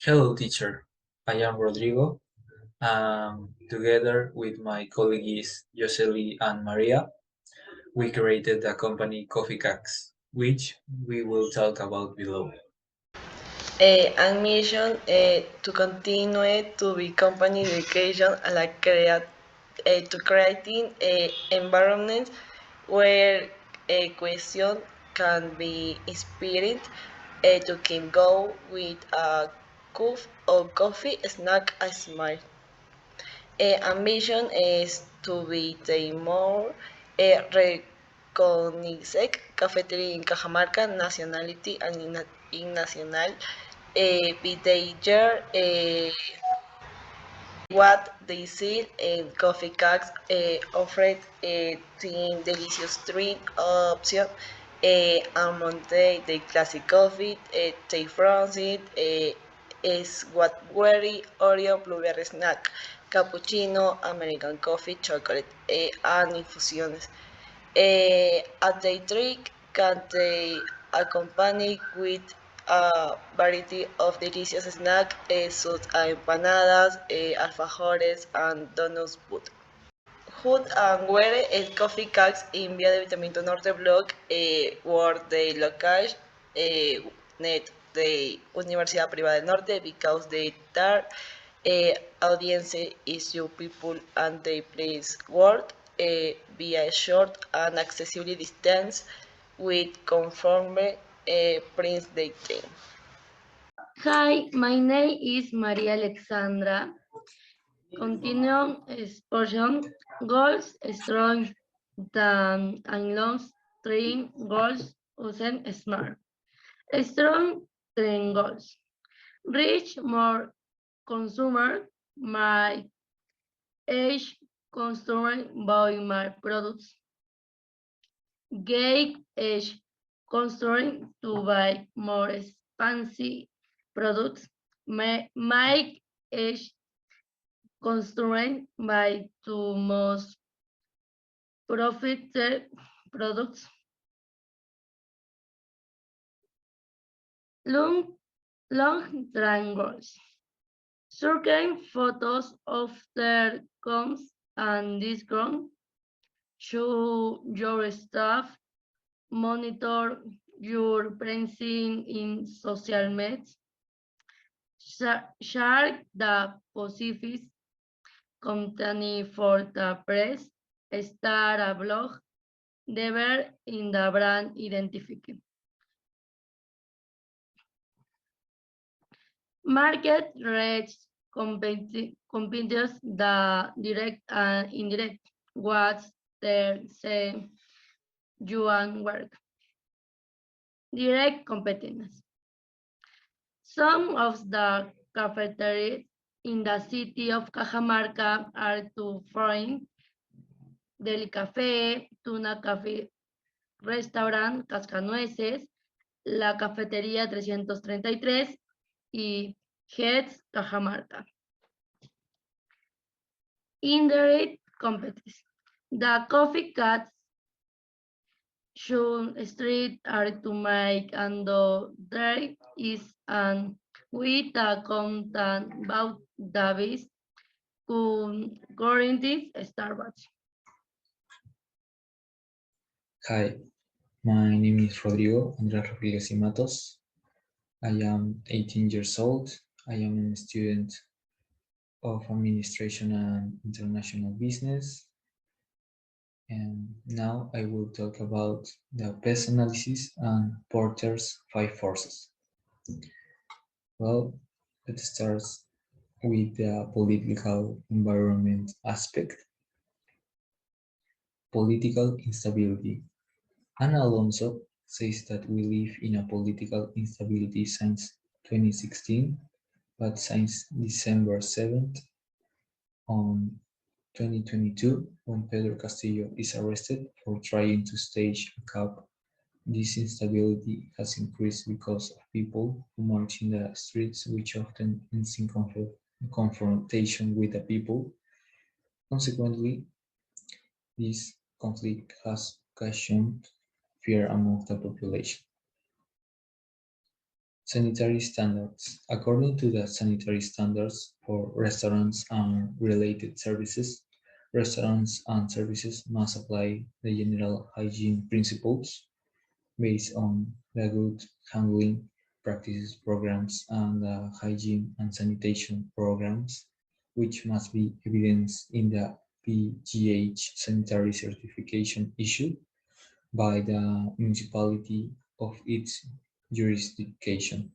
Hello, teacher. I am Rodrigo. Together with my colleagues Jhosely and Maria, we created the company Coffee Cakes, which we will talk about below. And mission to continue to be company dedication and to creating environments where a question can be inspired to keep go with a cup of coffee, snack, and smile. Ambition is to be the more recognized cafeteria in Cajamarca nationality and international behavior. What they sell and coffee cakes offered team delicious drink option among the classic coffee, they frosted, is what very Oreo blueberry snack, cappuccino, American coffee, chocolate, and infusiones. At they drink can they accompany with a variety of delicious snacks such as empanadas, alfajores, and donuts food. Hood and Were el Coffee Cakes in Vía de Vitamento Norte blog where the local net the Universidad Privada del Norte because they tar audience is you people and they place word via short and accessible distance with conform prince dating. Hi, my name is Maria Alexandra. Continuum exposure goals strong than and long string goals using smart. Strong string goals. Reach more consumer my age consumer buy my products. Gauge age consumer to buy more expensive products. Make age constrained by two most profitable products. Long, long triangles. Certain photos of their comes and discount. Show your staff. Monitor your pricing in social media. Share the positive content for the press. Start a blog. Deber in the brand identification. Market rates competitors the direct and indirect. What's their say you and work? Direct competitors. Some of the cafeterias in the city of Cajamarca are to foreign Deli Café, Tuna Café, Restaurant Cascanueces, la Cafetería 333 y Heads Cajamarca. Indirect competitors. The coffee cats should street are to make and there is an with a content about Davis guarantees Starbucks. Hi, my name is Rodrigo and Rospigliosi Matos. I am 18 years old. I am a student of Administration and International Business. And now I will talk about the PES analysis and Porter's 5 forces. Well, let's start with the political environment aspect. Political instability. Ana Alonso says that we live in a political instability since 2016, but since December 7th on 2022, when Pedro Castillo is arrested for trying to stage a coup, this instability has increased because of people who march in the streets, which often ends in confrontation with the people. Consequently, this conflict has occasioned fear among the population. Sanitary standards. According to the sanitary standards for restaurants and related services, restaurants and services must apply the general hygiene principles based on the good handling practices programs and the hygiene and sanitation programs, which must be evidenced in the PGH sanitary certification issued by the municipality of its jurisdiction.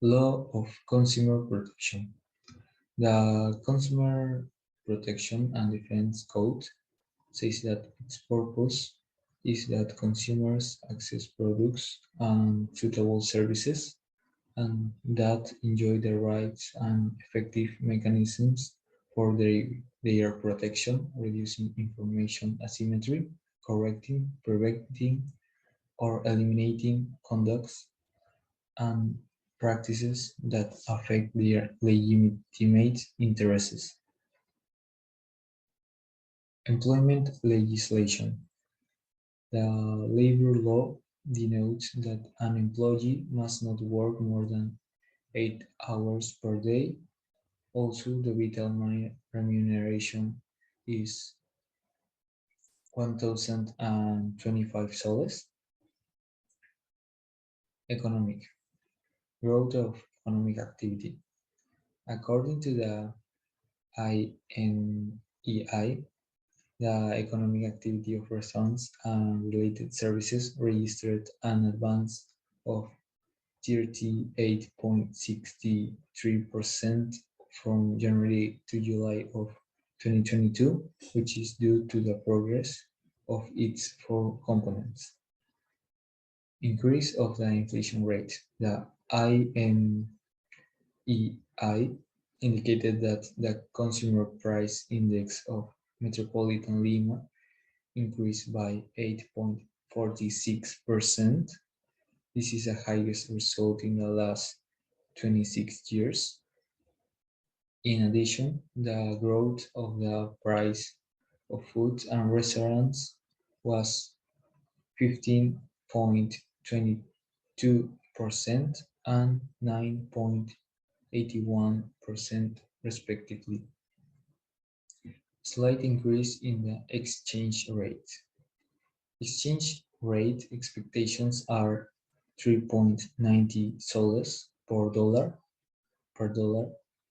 Law of Consumer Protection. The Consumer Protection and Defense Code says that its purpose is that consumers access products and suitable services and that enjoy the rights and effective mechanisms for their protection, reducing information asymmetry, correcting, preventing, or eliminating conducts and practices that affect their legitimate interests. Employment legislation. The labor law denotes that an employee must not work more than 8 hours per day. Also, the vital remuneration is 1,025 soles. Economic growth of economic activity. According to the INEI, the economic activity of restaurants and related services registered an advance of 38.63% from January to July of 2022, which is due to the progress of its four components. Increase of the inflation rate. The INEI indicated that the consumer price index of Metropolitan Lima increased by 8.46%. This is the highest result in the last 26 years. In addition, the growth of the price of foods and restaurants was 15.22% and 9.81% respectively. Slight increase in the exchange rate. Exchange rate expectations are 3.90 soles per dollar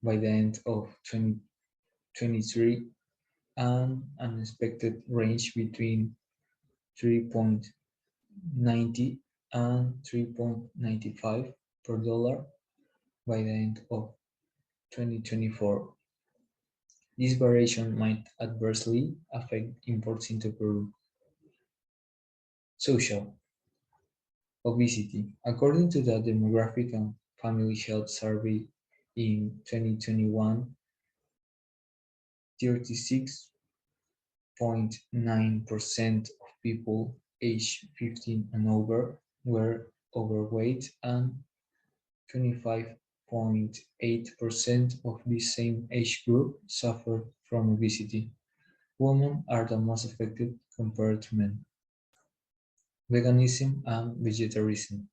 by the end of 2023 and an expected range between 3.90 and 3.95 per dollar by the end of 2024. This variation might adversely affect imports into Peru. Social obesity. According to the Demographic and Family Health Survey in 2021, 36.9% of people aged 15 and over were overweight and 25.8% of this same age group suffered from obesity. Women are the most affected compared to men. Veganism and vegetarianism.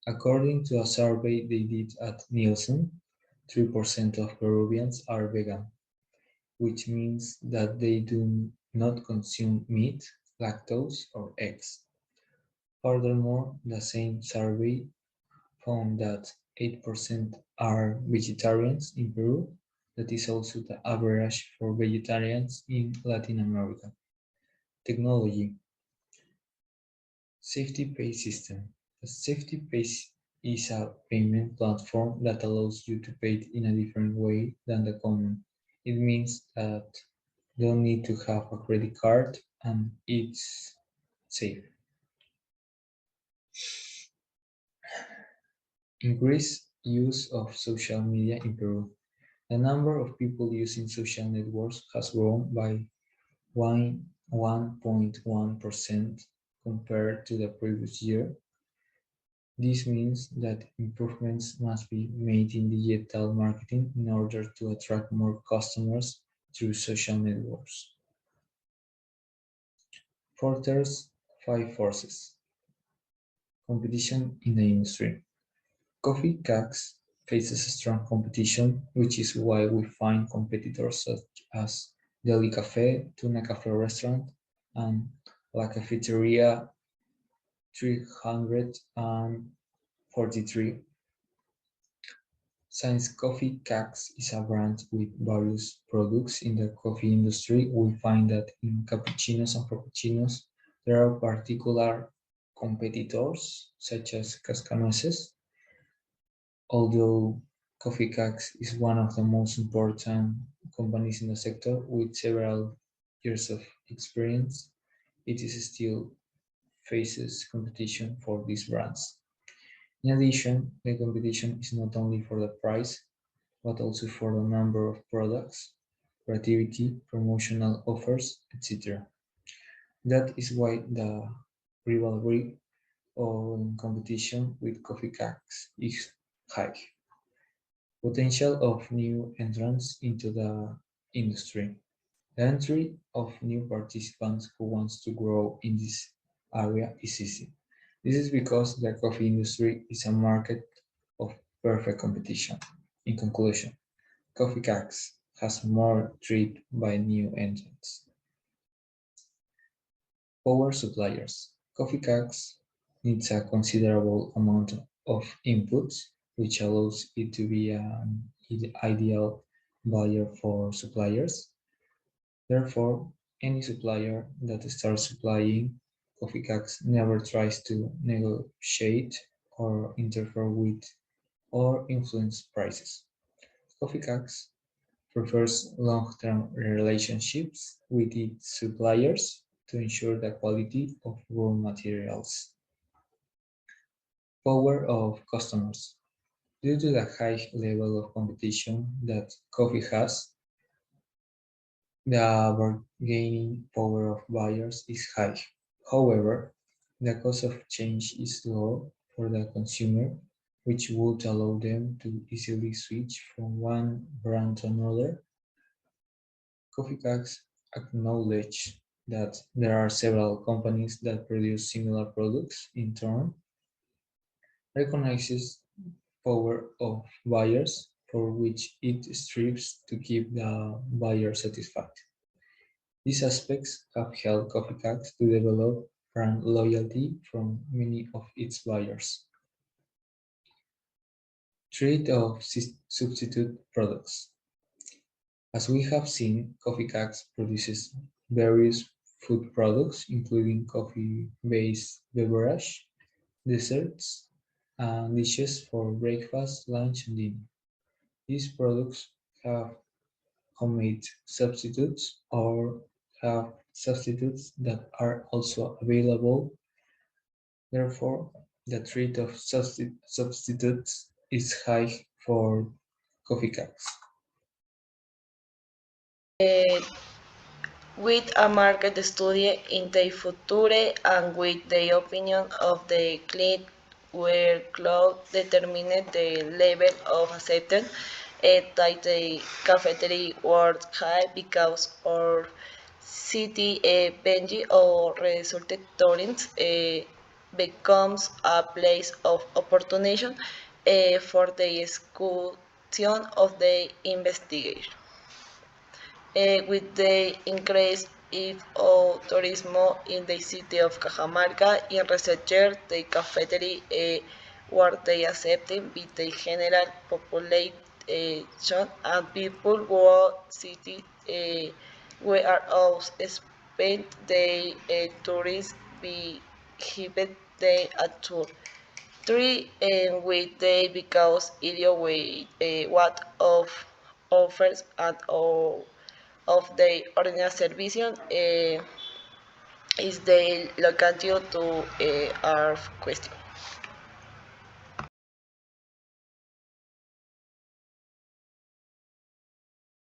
According to a survey they did at Nielsen, 3% of Peruvians are vegan, which means that they do not consume meat, lactose, or eggs. Furthermore, the same survey found that 8% are vegetarians in Peru. That is also the average for vegetarians in Latin America. Technology. Safety Pay System. A Safety Pay is a payment platform that allows you to pay in a different way than the common. It means that you don't need to have a credit card and it's safe. Increased use of social media in Peru. The number of people using social networks has grown by 1.1% compared to the previous year. This means that improvements must be made in digital marketing in order to attract more customers through social networks. Porter's 5 forces. Competition in the industry. Coffee cakes faces strong competition, which is why we find competitors such as Deli Cafe, Tuna Cafe Restaurant, and La Cafeteria 343. Since Coffee Cakes is a brand with various products in the coffee industry, we find that in cappuccinos and frappuccinos there are particular competitors such as Cascanueces. Although Coffee Cakes is one of the most important companies in the sector with several years of experience, it is still faces competition for these brands. In addition, the competition is not only for the price, but also for the number of products, creativity, promotional offers, etc. That is why the rivalry or competition with coffee cakes is high. Potential of new entrants into the industry. The entry of new participants who wants to grow in this area is easy. This is because the coffee industry is a market of perfect competition. In conclusion, coffee cakes has more threat by new entrants. Power suppliers. Coffee cakes needs a considerable amount of inputs, which allows it to be an ideal buyer for suppliers. Therefore, any supplier that starts supplying coffee cakes never tries to negotiate or interfere with or influence prices. Coffee cakes prefers long-term relationships with its suppliers to ensure the quality of raw materials. Power of customers. Due to the high level of competition that coffee has, the bargaining power of buyers is high. However, the cost of change is low for the consumer, which would allow them to easily switch from one brand to another. Coffee cakes acknowledge that there are several companies that produce similar products. In turn, recognizes power of buyers for which it strives to keep the buyer satisfied. These aspects have helped Coffee Cakes to develop brand loyalty from many of its buyers. Trade of substitute products. As we have seen, Coffee Cakes produces various food products, including coffee-based beverage, desserts, and dishes for breakfast, lunch, and dinner. These products have homemade substitutes or have substitutes that are also available. Therefore, the rate of substitutes is high for coffee cakes. Uh, with a market study in the future and with the opinion of the client where cloud determined the level of acceptance that the cafeteria was high because our city Benji or resulted Torrents becomes a place of opportunity for the execution of the investigation with the increase of tourism in the city of Cajamarca, in researchers, the cafeteria were they accepted by the general population and people who city where all spent the tourists behaved they at tour. Three with they because idio way what of offers and all of the ordinary servicio is the location to our question.